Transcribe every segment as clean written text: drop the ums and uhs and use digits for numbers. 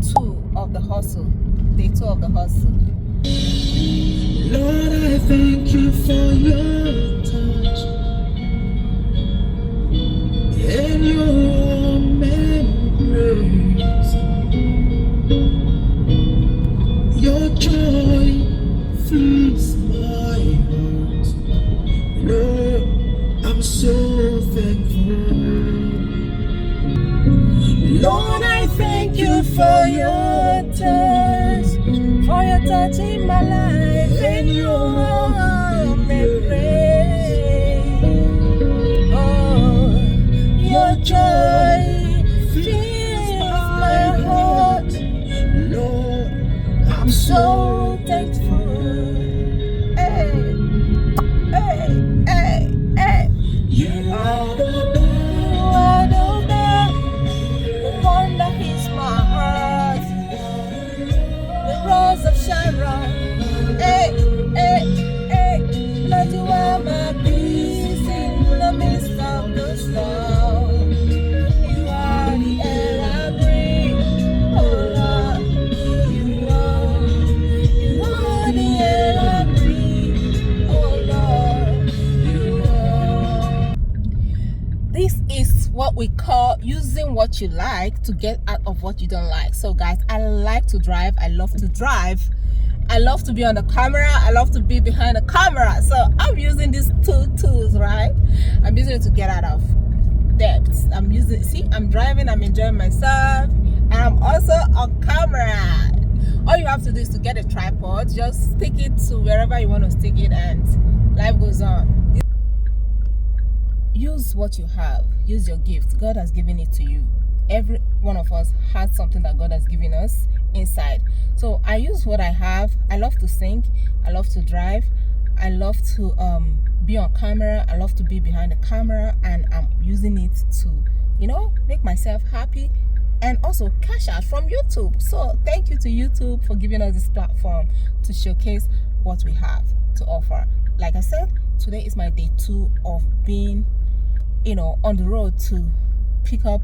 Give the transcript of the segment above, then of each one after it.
two of the hustle. Day two of the hustle. Lord, I thank you for your touch and your memories. Your joy fills my heart. Lord, I'm so thankful. Lord, I thank you for your touch in my life and your memory. Oh, your joy fills my heart. Lord, I'm so thankful. Hey, hey, hey, hey. You are the one that heals my heart. The rose of Sharon. Hey, hey, hey. Lord, you are my peace in the midst of the storm. You are the air I breathe. Oh Lord, you are the air I breathe. Oh Lord, you are. This is what we call using what you like to get out of what you don't like. So guys, I like to drive. I love to drive. I love to be on the camera. I love to be behind the camera. So I'm using these two tools, right? I'm using it to get out of debt. I'm using, see, I'm driving, I'm enjoying myself, and I'm also on camera. All you have to do is to get a tripod, just stick it to wherever you want to stick it, and life goes on. Use what you have. Use your gift. God has given it to you. Every one of us has something that God has given us inside. So I use what I have. I love to sing. I love to drive. I love to be on camera. I love to be behind the camera, and I'm using it to, you know, make myself happy and also cash out from YouTube. So thank you to YouTube for giving us this platform to showcase what we have to offer. Like I said, today is my day 2 of being, you know, on the road to pick up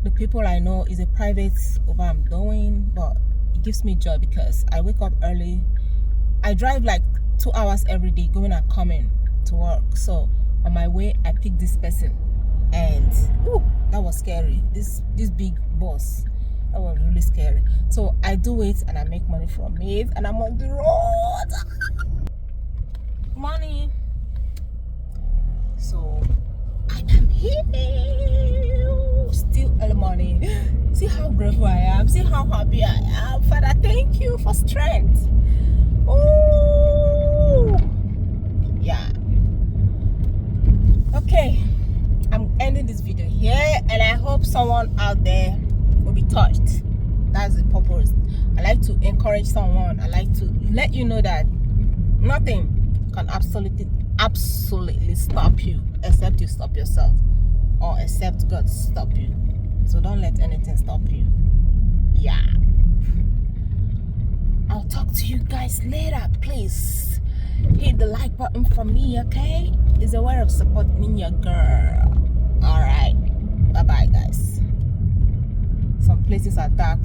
the people I know. Is a private Uber I'm doing, but it gives me joy because I wake up early. I drive like 2 hours every day going and coming to work. So on my way I picked this person, and ooh, that was scary. This big boss, that was really scary. So I do it and I make money from it, and I'm on the road. Money. So I am here, still early morning. See how grateful I am. See how happy I am. Father, thank you for strength. Oh, yeah. Okay, I'm ending this video here, and I hope someone out there will be touched. That's the purpose. I like to encourage someone. I like to let you know that nothing can absolutely stop you except you stop yourself, or except God stop you. So don't let anything stop you. Yeah, I'll talk to you guys later. Please hit the like button for me, okay? It's a way of supporting your girl. All right, bye bye guys. Some places are dark.